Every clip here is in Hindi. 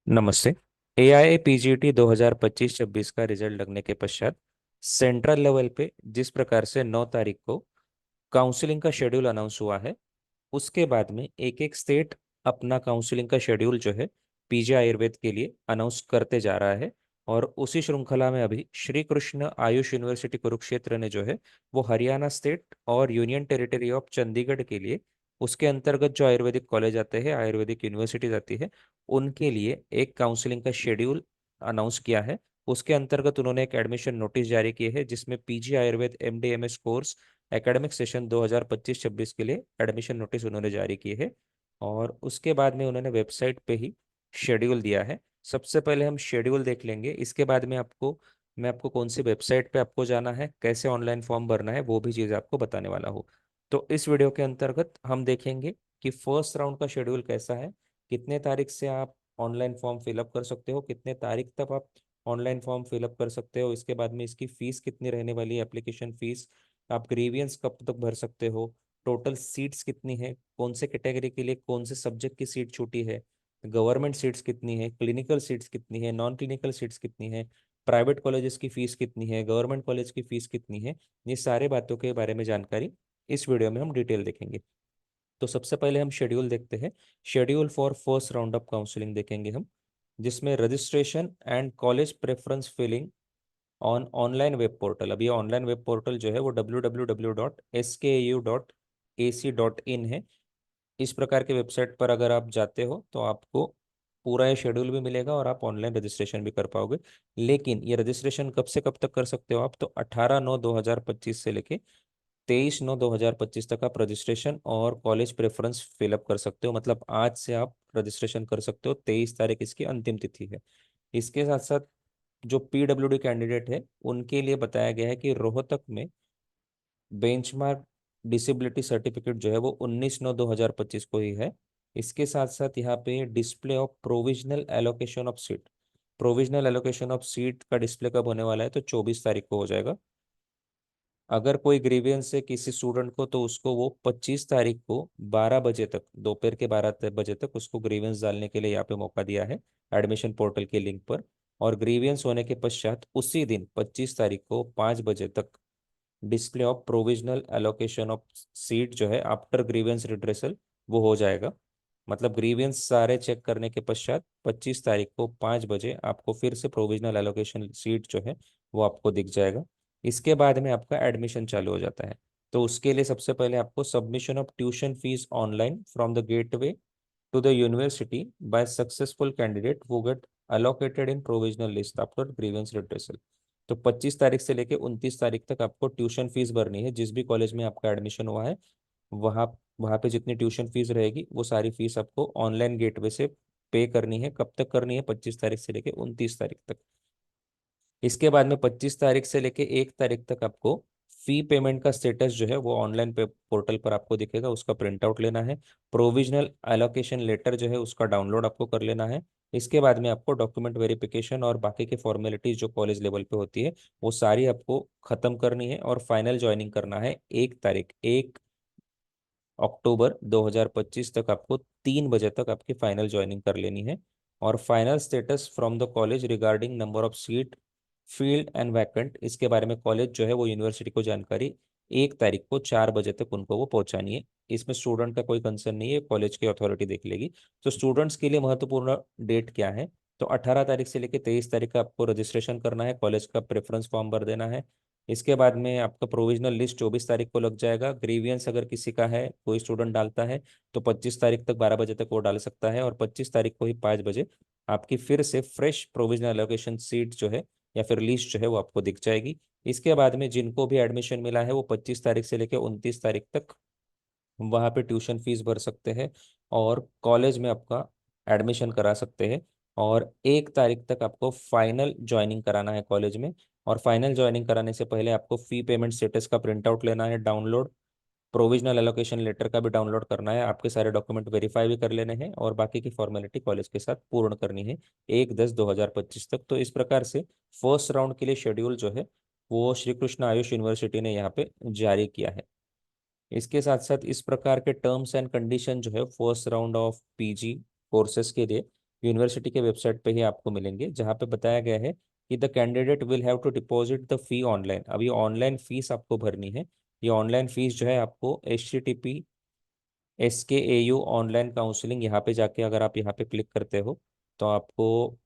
नमस्ते। एआई पीजीटी 2025-26 का रिजल्ट लगने के पश्चात सेंट्रल लेवल पे जिस प्रकार से 9 तारीख को काउंसलिंग का शेड्यूल अनाउंस हुआ है, उसके बाद में एक एक स्टेट अपना काउंसलिंग का शेड्यूल जो है पीजी आयुर्वेद के लिए अनाउंस करते जा रहा है। और उसी श्रृंखला में अभी श्री कृष्ण आयुष यूनिवर्सिटी कुरुक्षेत्र ने जो है वो हरियाणा स्टेट और यूनियन टेरिटरी ऑफ चंडीगढ़ के लिए, उसके अंतर्गत जो आयुर्वेदिक कॉलेज आते हैं, आयुर्वेदिक यूनिवर्सिटीज आती है, उनके लिए एक काउंसलिंग का शेड्यूल अनाउंस किया है। उसके अंतर्गत उन्होंने एक एडमिशन नोटिस जारी किए है जिसमें PG Ayurveda MDMS course academic session 2025-26 के लिए एडमिशन नोटिस उन्होंने जारी किए हैं। और उसके बाद में उन्होंने वेबसाइट पे ही शेड्यूल दिया है। सबसे पहले हम शेड्यूल देख लेंगे, इसके बाद में मैं आपको कौन सी वेबसाइट पे आपको जाना है, कैसे ऑनलाइन फॉर्म भरना है, वो भी चीज़ आपको बताने वाला हूँ। तो इस वीडियो के अंतर्गत हम देखेंगे कि फर्स्ट राउंड का शेड्यूल कैसा है, कितने तारीख से आप ऑनलाइन फॉर्म फिलअप कर सकते हो, कितने तारीख तक आप ऑनलाइन फॉर्म फिलअप कर सकते हो, इसके बाद में इसकी फीस कितनी रहने वाली है, एप्लीकेशन फीस, आप ग्रीवियंस कब तक भर सकते हो, टोटल सीट्स कितनी है, कौन से कैटेगरी के लिए कौन से सब्जेक्ट की सीट छूटी है, गवर्नमेंट सीट्स कितनी है, क्लिनिकल सीट्स कितनी है, नॉन क्लिनिकल सीट्स कितनी है, प्राइवेट कॉलेजेस की फीस कितनी है, गवर्नमेंट कॉलेज की फीस कितनी है, ये सारे बातों के बारे में जानकारी इस वीडियो में हम डिटेल देखेंगे। तो सबसे पहले हम शेड्यूल देखते हैं। Schedule for first round of counselling देखेंगे हम, जिसमें registration and college preference filling on online web portal. अब ये ऑनलाइन वेब पोर्टल जो है वो www.skau.ac.in है। इस प्रकार के वेबसाइट पर अगर आप जाते हो तो आपको पूरा ये शेड्यूल भी मिलेगा और आप ऑनलाइन रजिस्ट्रेशन भी कर पाओगे। लेकिन ये रजिस्ट्रेशन कब से कब तक कर सकते हो आप, तो 18/9/2025 से लेके 23/9/2025 तक आप रजिस्ट्रेशन और कॉलेज प्रेफरेंस फिलअप कर सकते हो। मतलब आज से आप रजिस्ट्रेशन कर सकते हो, 23 तारीख इसकी अंतिम तिथि है। इसके साथ साथ जो पीडब्ल्यूडी कैंडिडेट है उनके लिए बताया गया है कि रोहतक में बेंचमार्क डिसेबिलिटी सर्टिफिकेट जो है वो 19/9/2025 को ही है। इसके साथ साथ यहाँ पे display of provisional allocation of seat, provisional allocation of seat का डिस्प्ले कब होने वाला है, तो 24 तारीख को हो जाएगा। अगर कोई ग्रीवियंस है किसी स्टूडेंट को तो उसको वो 25 तारीख को 12 बजे तक, दोपहर के 12 बजे तक उसको ग्रीवियंस डालने के लिए यहाँ पे मौका दिया है एडमिशन पोर्टल के लिंक पर। और ग्रीवियंस होने के पश्चात उसी दिन 25 तारीख को 5 बजे तक display of provisional allocation of seat जो है आफ्टर ग्रीवियंस रिड्रेसल वो हो जाएगा। मतलब ग्रीवियंस सारे चेक करने के पश्चात 25 तारीख को 5 बजे आपको फिर से प्रोविजनल एलोकेशन सीट जो है वो आपको दिख जाएगा। इसके बाद में आपका एडमिशन चालू हो जाता है। तो उसके लिए सबसे पहले आपको submission of tuition fees online from the gateway to the university by successful candidate who get allocated in provisional list after grievance redressal। तो 25 तारीख से लेके 29 तारीख तक आपको ट्यूशन फीस भरनी है। जिस भी कॉलेज में आपका एडमिशन हुआ है वहाँ वहाँ पे जितनी ट्यूशन फीस रहेगी वो सारी फीस आपको ऑनलाइन गेटवे से पे करनी है। कब तक करनी है, 25 तारीख से लेके 29 तारीख तक। इसके बाद में 25 तारीख से लेके 1 तारीख तक आपको फी पेमेंट का स्टेटस जो है वो ऑनलाइन पे पोर्टल पर आपको दिखेगा, उसका प्रिंट आउट लेना है। प्रोविजनल एलोकेशन लेटर जो है उसका डाउनलोड आपको कर लेना है। इसके बाद में आपको डॉक्यूमेंट वेरिफिकेशन और बाकी की फॉर्मेलिटीज जो कॉलेज लेवल पे होती है वो सारी आपको खत्म करनी है और फाइनल ज्वाइनिंग करना है 1 अक्टूबर 2025 तक। आपको 3 बजे तक आपकी फाइनल ज्वाइनिंग कर लेनी है। और final status from the college regarding number of seat field and vacant, इसके बारे में कॉलेज जो है वो यूनिवर्सिटी को जानकारी 1 तारीख को 4 बजे तक उनको वो पहुंचानी है। इसमें स्टूडेंट का कोई कंसर्न नहीं है, कॉलेज की अथॉरिटी देख लेगी। तो स्टूडेंट्स के लिए महत्वपूर्ण डेट क्या है, तो 18 तारीख से लेकर 23 तारीख का आपको रजिस्ट्रेशन करना है, कॉलेज का प्रेफरेंस फॉर्म भर देना है। इसके बाद में आपका प्रोविजनल लिस्ट 24 तारीख को लग जाएगा। ग्रीवियंस अगर किसी का है, कोई स्टूडेंट डालता है तो 25 तारीख तक 12 बजे तक वो डाल सकता है। और 25 तारीख को ही 5 बजे आपकी फिर से फ्रेश प्रोविजनल एलोकेशन सीट जो है या फिर लिस्ट जो है वो आपको दिख जाएगी। इसके बाद में जिनको भी एडमिशन मिला है वो 25 तारीख से लेकर 29 तारीख तक वहाँ पे ट्यूशन फीस भर सकते हैं और कॉलेज में आपका एडमिशन करा सकते हैं। और 1 तारीख तक आपको फाइनल ज्वाइनिंग कराना है कॉलेज में। और फाइनल ज्वाइनिंग कराने से पहले आपको फी पेमेंट स्टेटस का प्रिंट आउट लेना है, डाउनलोड प्रोविजनल एलोकेशन लेटर का भी डाउनलोड करना है, आपके सारे डॉक्यूमेंट वेरीफाई भी कर लेने हैं और बाकी की फॉर्मेलिटी कॉलेज के साथ पूर्ण करनी है 1/10/2025 तक। तो इस प्रकार से फर्स्ट राउंड के लिए शेड्यूल जो है वो श्री कृष्ण आयुष यूनिवर्सिटी ने यहाँ पे जारी किया है। इसके साथ साथ इस प्रकार के टर्म्स एंड कंडीशन जो है first round of PG courses के लिए यूनिवर्सिटी के वेबसाइट पे ही आपको मिलेंगे, जहाँ पे बताया गया है कि the candidate will have to deposit the fee online. अब ये ऑनलाइन फीस आपको भरनी है। ये ऑनलाइन फीस जो है आपको HTTP/SKAU ऑनलाइन काउंसलिंग, यहाँ पे जाके अगर आप यहाँ पे क्लिक करते हो तो आपको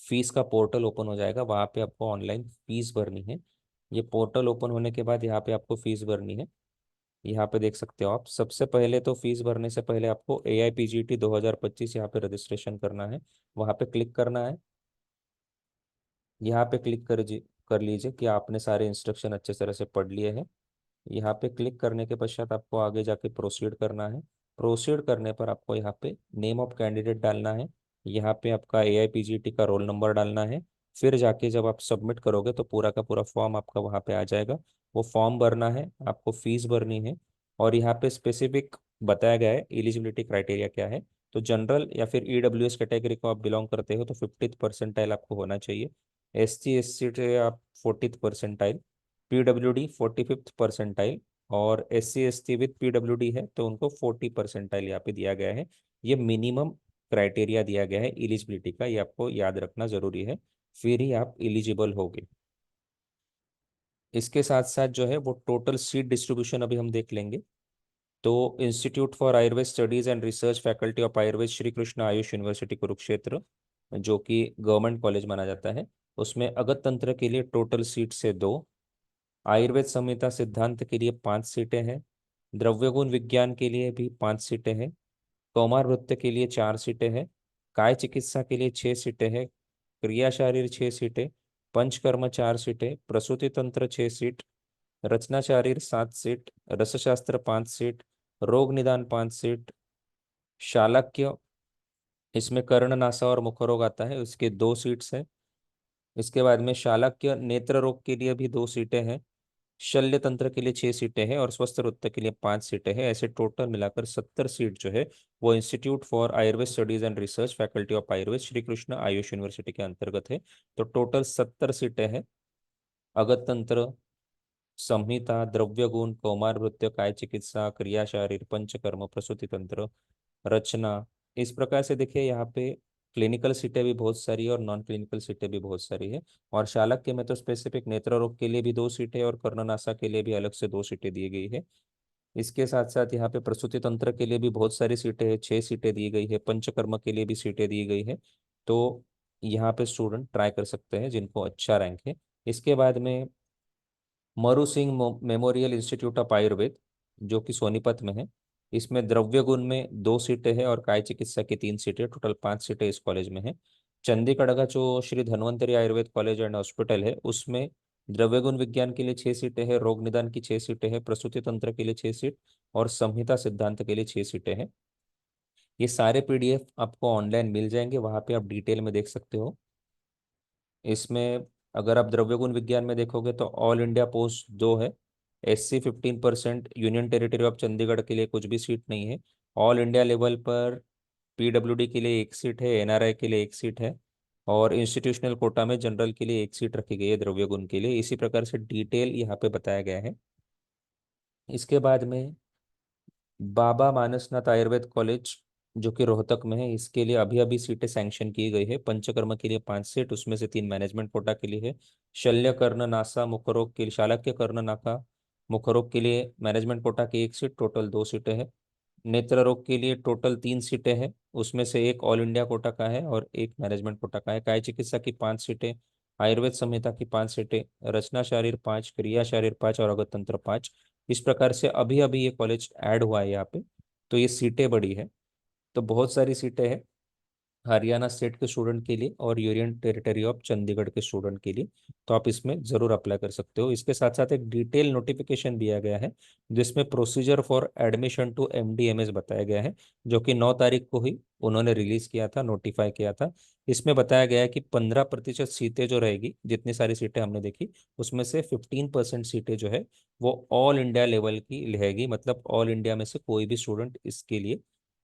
फीस का पोर्टल ओपन हो जाएगा। वहाँ पे आपको ऑनलाइन फीस भरनी है। ये पोर्टल ओपन होने के बाद यहाँ पे आपको फीस भरनी है। यहाँ पे देख सकते हो आप, सबसे पहले तो फीस भरने से पहले आपको AIPGT 2025 यहाँ पे रजिस्ट्रेशन करना है। वहाँ पे क्लिक करना है। यहाँ पे क्लिक कर लीजिए कि आपने सारे इंस्ट्रक्शन अच्छे तरह से पढ़ लिए हैं। यहाँ पे क्लिक करने के पश्चात आपको आगे जाके प्रोसीड करना है। प्रोसीड करने पर आपको यहाँ पे नेम ऑफ कैंडिडेट डालना है। यहाँ पे आपका AIPGT का रोल नंबर डालना है। फिर जाके जब आप सबमिट करोगे तो पूरा का पूरा फॉर्म आपका वहाँ पे आ जाएगा। वो फॉर्म भरना है, आपको फीस भरनी है। और यहाँ पे स्पेसिफिक बताया गया है एलिजिबिलिटी क्राइटेरिया क्या है। तो जनरल या फिर EWS कैटेगरी को आप बिलोंग करते हो तो 50th परसेंटाइल आपको होना चाहिए। SC/SC से आप 40th percentile, PWD 45th percentile, और SC/ST विथ PWD है तो उनको 40 परसेंटाइल यहाँ पे दिया गया है। ये मिनिमम क्राइटेरिया दिया गया है एलिजिबिलिटी का, ये आपको याद रखना जरूरी है, फिर ही आप एलिजिबल होगे। इसके साथ साथ जो है वो टोटल सीट डिस्ट्रीब्यूशन अभी हम देख लेंगे। तो institute for Ayurveda studies and research, faculty of Ayurveda, Shri Krishna Ayush university Kurukshetra, जो कि गवर्नमेंट कॉलेज माना जाता है, उसमें अगत तंत्र के लिए टोटल सीट से 2, आयुर्वेद संहिता सिद्धांत के लिए 5 सीटें हैं, द्रव्यगुण विज्ञान के लिए भी 5 सीटें हैं, कौमार नृत्य के लिए 4 सीटें हैं, काय चिकित्सा के लिए 6 सीटें हैं, क्रिया शारीर 6 सीटें, पंचकर्म 4 सीटें, प्रसूति तंत्र 6 सीट, रचना शारीर 7 सीट, रसशास्त्र 5 सीट, रोग निदान 5 सीट, शालक्य, इसमें कर्ण नासा और मुखरोग आता है, उसके 2 सीट्स हैं। इसके बाद में शालक्य नेत्र रोग के लिए भी 2 सीटें हैं, शल्य तंत्र के लिए 6 सीटें हैं और स्वस्थ नृत्य के लिए 5 सीटें हैं। ऐसे टोटल मिलाकर 70 सीट जो है वो institute for Ayurveda studies and research, faculty of Ayurveda, Shri Krishna Ayush university के अंतर्गत है। तो टोटल 70 सीटें हैं। अगत तंत्र, संहिता, द्रव्य गुण, कौमार नृत्य, काय चिकित्सा, क्रिया शारीर, पंचकर्म, प्रसूति तंत्र, रचना, इस प्रकार से देखिए यहाँ पे क्लिनिकल सीटें भी बहुत सारी है और नॉन क्लिनिकल सीटें भी बहुत सारी है। और शालक्य में तो स्पेसिफिक नेत्र रोग के लिए भी 2 सीटें और कर्णनासा के लिए भी अलग से 2 सीटें दी गई है। इसके साथ साथ यहाँ पे प्रसूति तंत्र के लिए भी बहुत सारी सीटें हैं, 6 सीटें दी गई है, पंचकर्म के लिए भी सीटें दी गई है। तो यहाँ पे स्टूडेंट ट्राई कर सकते हैं जिनको अच्छा रैंक है। इसके बाद में मरु Singh memorial institute of Ayurveda, जो कि सोनीपत में है, इसमें द्रव्य गुण में 2 सीटें हैं और काय चिकित्सा की 3 सीटें, टोटल 5 सीटें इस कॉलेज में है। चंडीगढ़ का जो Shri Dhanvantari Ayurveda college and hospital है, उसमें द्रव्य गुण विज्ञान के लिए 6 सीटें हैं, रोग निदान की 6 सीटें हैं, प्रसूति तंत्र के लिए 6 सीट और संहिता सिद्धांत के लिए 6 सीटें हैं। ये सारे PDF आपको ऑनलाइन मिल जाएंगे, वहाँ पे आप डिटेल में देख सकते हो। इसमें अगर आप द्रव्यगुण विज्ञान में देखोगे तो ऑल इंडिया पोस्ट 2 है, SC 15%, union territory of Chandigarh के लिए कुछ भी सीट नहीं है। ऑल इंडिया लेवल पर PWD के लिए 1 सीट है, NRI के लिए 1 सीट है, और इंस्टीट्यूशनल कोटा में जनरल के लिए 1 सीट रखी गई है द्रव्यगुण के लिए। इसी प्रकार से डिटेल यहाँ पे बताया गया है। इसके बाद में बाबा मानसनाथ आयुर्वेद कॉलेज, जो कि रोहतक में है, इसके लिए अभी अभी सीटें सैंक्शन की गई है। पंचकर्म के लिए 5 सीट, उसमें से 3 मैनेजमेंट कोटा के लिए है। शल्य कर्ण नासा मुखरोग के लिए, शालक्य कर्ण नाका मुखरोग के लिए मैनेजमेंट कोटा की 1 सीट, टोटल 2 सीटें हैं। नेत्र रोग के लिए टोटल 3 सीटें हैं, उसमें से एक ऑल इंडिया कोटा का है और एक मैनेजमेंट कोटा का है। काय चिकित्सा की 5 सीटें, आयुर्वेद संहिता की 5 सीटें, रचना शारीर 5, क्रिया शारीर 5 और अगत तंत्र 5। इस प्रकार से अभी अभी ये कॉलेज ऐड हुआ है यहाँ पे, तो ये सीटें बड़ी है। तो बहुत सारी सीटें हैं हरियाणा स्टेट के स्टूडेंट के लिए और यूनियन टेरिटरी ऑफ चंडीगढ़ के स्टूडेंट के लिए। तो आप इसमें जरूर अप्लाई कर सकते हो। इसके साथ साथ एक डिटेल नोटिफिकेशन दिया गया है जिसमें procedure for admission to MDMS बताया गया है, जो कि 9 तारीख को ही उन्होंने रिलीज किया था, नोटिफाई किया था। इसमें बताया गया है कि 15% सीटें जो रहेगी, जितनी सारी सीटें हमने देखी उसमें से 15% सीटें जो है वो ऑल इंडिया लेवल की रहेगी, मतलब ऑल इंडिया में से कोई भी स्टूडेंट इसके लिए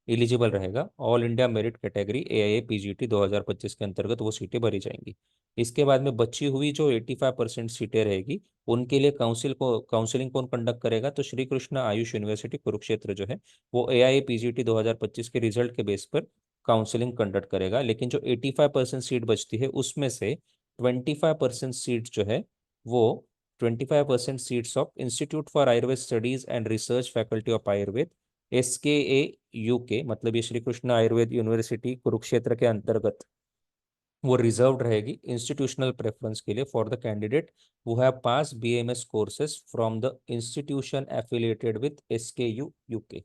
एलिजिबल रहेगा। All India merit category AIA-PGT 2025 के अंतर्गत वो सीटें भरी जाएंगी। इसके बाद में बची हुई जो 85% सीटें रहेगी उनके लिए काउंसिलिंग कौन कंडक्ट करेगा, तो श्री कृष्ण आयुष यूनिवर्सिटी कुरुक्षेत्र जो है वो AIA-PGT 2025 के रिजल्ट के बेस पर काउंसलिंग कंडक्ट करेगा, लेकिन जो 85% सीट बचती है उसमें से 25% सीट जो है वो 25% seats of institute for Ayurveda studies and research faculty of Ayurveda, SKA UK, मतलब ये श्री कृष्ण आयुर्वेद यूनिवर्सिटी कुरुक्षेत्र के अंतर्गत वो रिजर्व्ड रहेगी इंस्टीट्यूशनल प्रेफरेंस के लिए for the candidate who have pass BAMS courses from the institution affiliated with SKU UK।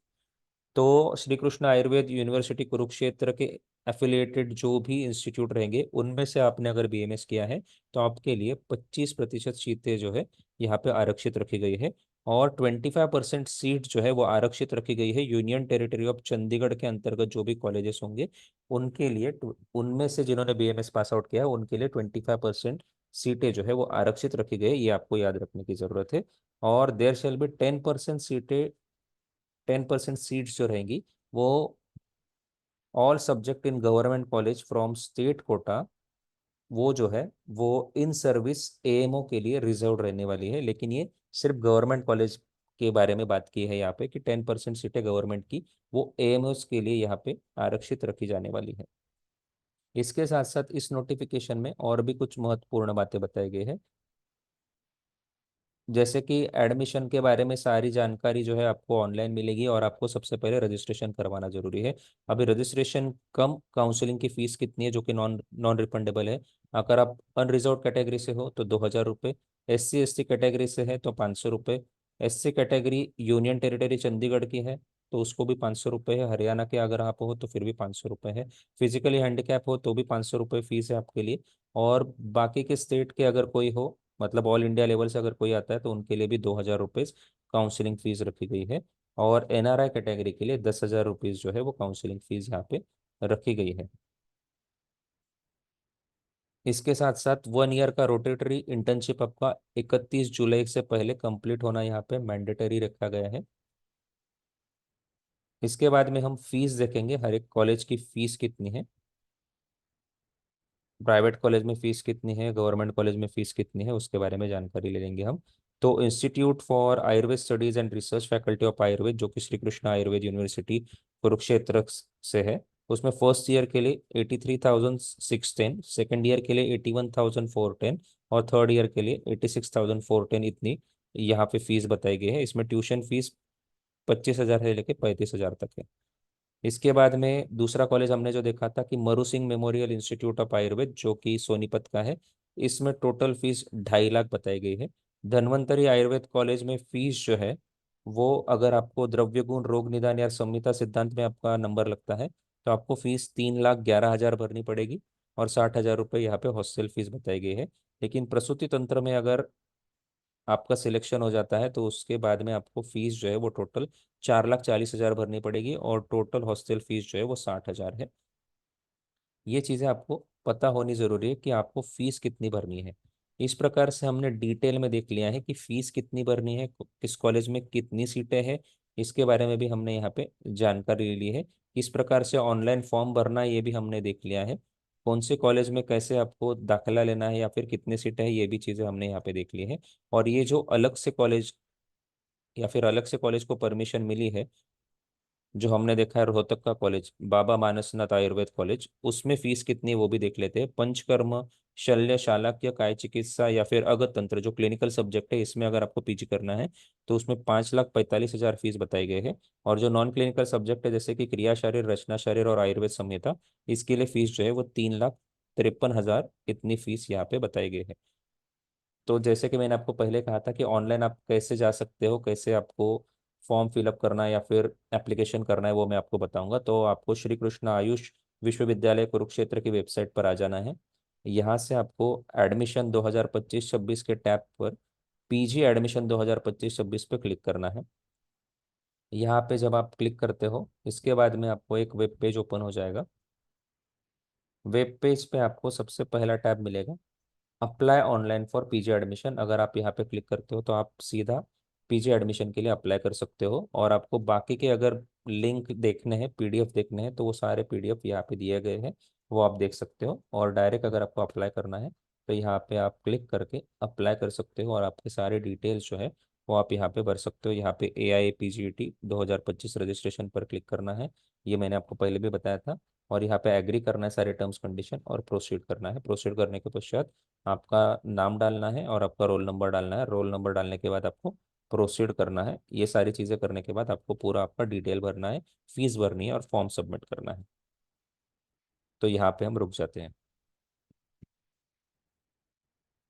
तो श्री कृष्ण आयुर्वेद यूनिवर्सिटी कुरुक्षेत्र के एफिलिएटेड जो भी इंस्टीट्यूट रहेंगे उनमें से आपने अगर BAMS किया है तो आपके लिए 25% सीटें जो है यहाँ पे आरक्षित रखी गई है, और 25% सीट जो है वो आरक्षित रखी गई है यूनियन टेरिटरी ऑफ चंडीगढ़ के अंतर्गत जो भी कॉलेजेस होंगे उनके लिए। उनमें से जिन्होंने BAMS पास आउट किया है उनके लिए 25% सीटें जो है वो आरक्षित रखी गई है, ये आपको याद रखने की जरूरत है। और देयर शैल बी 10% सीटें, 10% सीट्स जो रहेंगी वो all subject in government college from state quota, वो जो है वो इन सर्विस AMO के लिए रिजर्व रहने वाली है। लेकिन ये सिर्फ गवर्नमेंट कॉलेज के बारे में बात की है यहाँ पे कि 10% सीटें गवर्नमेंट की वो AMOs के लिए यहाँ पे आरक्षित रखी जाने वाली है। इसके साथ साथ इस नोटिफिकेशन में और भी कुछ महत्वपूर्ण बातें बताई गई है, जैसे कि एडमिशन के बारे में सारी जानकारी जो है आपको ऑनलाइन मिलेगी, और आपको सबसे पहले रजिस्ट्रेशन करवाना जरूरी है। अभी रजिस्ट्रेशन कम, काउंसलिंग की फीस कितनी है जो कि नॉन नॉन रिफंडेबल है। अगर आप अनरिजर्व कैटेगरी से हो तो 2,000 रुपये, SC ST कैटेगरी से है तो 500 रुपये, SC category union territory Chandigarh की है तो उसको भी 500 रुपये है, हरियाणा के अगर आप हो तो फिर भी 500 रुपये है, फिजिकली हैंडीकैप हो तो भी 500 रुपये फीस है आपके लिए। और बाकी के स्टेट के अगर कोई हो, मतलब ऑल इंडिया लेवल से अगर कोई आता है तो उनके लिए भी 2,000 रुपये काउंसलिंग फीस रखी गई है। और NRI कैटेगरी के लिए 10,000 रुपीज जो है वो काउंसलिंग फीस यहाँ पे रखी गई है। इसके साथ साथ 1 ईयर का रोटेटरी इंटर्नशिप आपका 31 जुलाई से पहले कंप्लीट होना यहाँ पे मैंडेटरी रखा गया है। इसके बाद में हम फीस देखेंगे, हर एक कॉलेज की फीस कितनी है, प्राइवेट कॉलेज में फीस कितनी है, गवर्नमेंट कॉलेज में फीस कितनी है, उसके बारे में जानकारी ले लेंगे हम। तो institute for Ayurveda studies and research faculty of Ayurveda जो कि श्री कृष्ण आयुर्वेद यूनिवर्सिटी कुरुक्षेत्र से है, उसमें फर्स्ट ईयर के लिए 83,610, सेकेंड ईयर के लिए 81,410 और थर्ड ईयर के लिए 86,410, इतनी यहाँ पे फीस बताई गई है। इसमें ट्यूशन फीस 25,000 से लेके 35,000 तक है। इसके बाद में दूसरा कॉलेज हमने जो देखा था कि मरु Singh memorial institute of Ayurveda जो कि सोनीपत का है, इसमें टोटल फीस 2.5 लाख बताई गई है। धन्वंतरी आयुर्वेद कॉलेज में फीस जो है वो, अगर आपको द्रव्य गुण रोग निदान या संहिता सिद्धांत में आपका नंबर लगता है तो आपको फीस 3,11,000 भरनी पड़ेगी, और 60,000 रुपये यहाँ पे हॉस्टल फीस बताई गई है। लेकिन प्रसूति तंत्र में अगर आपका सिलेक्शन हो जाता है तो उसके बाद में आपको फीस जो है वो टोटल 4,40,000 भरनी पड़ेगी, और टोटल हॉस्टल फीस जो है वो 60,000 है। ये चीज़ें आपको पता होनी ज़रूरी है कि आपको फीस कितनी भरनी है। इस प्रकार से हमने डिटेल में देख लिया है कि फीस कितनी भरनी है, किस कॉलेज में कितनी सीटें हैं, इसके बारे में भी हमने यहाँ पे जानकारी ली है। किस प्रकार से ऑनलाइन फॉर्म भरना है ये भी हमने देख लिया है। कौन से कॉलेज में कैसे आपको दाखिला लेना है या फिर कितने सीटें हैं ये भी चीज़ें हमने यहाँ पे देख ली है। और ये जो अलग से कॉलेज या फिर अलग से कॉलेज को परमिशन मिली है, जो हमने देखा है रोहतक का कॉलेज बाबा मानसनाथ आयुर्वेद कॉलेज, उसमें फीस कितनी है वो भी देख लेते हैं। पंचकर्म, शल्य शालाक्य काय चिकित्सा या फिर अगत तंत्र जो क्लिनिकल सब्जेक्ट है, इसमें अगर आपको PG करना है तो उसमें 5,45,000 फीस बताई गई है। और जो नॉन क्लिनिकल सब्जेक्ट है जैसे कि क्रिया शरीर, रचना शरीर और आयुर्वेद संहिता, इसके लिए फीस जो है वो 3,53,000 इतनी फीस यहाँ पे बताई गई है। तो जैसे कि मैंने आपको पहले कहा था कि ऑनलाइन आप कैसे जा सकते हो, कैसे आपको फॉर्म फिलअप करना है या फिर एप्लीकेशन करना है वो मैं आपको बताऊंगा। तो आपको श्री कृष्ण आयुष विश्वविद्यालय कुरुक्षेत्र की वेबसाइट पर आ जाना है। यहाँ से आपको एडमिशन 2025-26 के टैब पर PG एडमिशन 2025-26 पे क्लिक करना है। यहाँ पे जब आप क्लिक करते हो इसके बाद में आपको एक वेब पेज ओपन हो जाएगा। वेब पेज पे आपको सबसे पहला टैब मिलेगा apply online for PG admission. अगर आप यहाँ पे क्लिक करते हो तो आप सीधा PG एडमिशन के लिए अप्लाई कर सकते हो, और आपको बाकी के अगर लिंक देखने हैं, PDF देखने हैं तो वो सारे PDF यहाँ पे दिए गए हैं, वो आप देख सकते हो। और डायरेक्ट अगर आपको अप्लाई करना है तो यहाँ पे आप क्लिक करके अप्लाई कर सकते हो और आपके सारे डिटेल्स जो है वो आप यहाँ पे भर सकते हो। यहाँ पे AIPGT 2025 रजिस्ट्रेशन पर क्लिक करना है, ये मैंने आपको पहले भी बताया था। और यहाँ पे एग्री करना है सारे टर्म्स कंडीशन और प्रोसीड करना है। प्रोसीड करने के पश्चात आपका नाम डालना है और आपका रोल नंबर डालना है। रोल नंबर डालने के बाद आपको प्रोसीड करना है। ये सारी चीज़ें करने के बाद आपको पूरा आपका डिटेल भरना है, फीस भरनी है और फॉर्म सबमिट करना है। तो यहाँ पे हम रुक जाते हैं।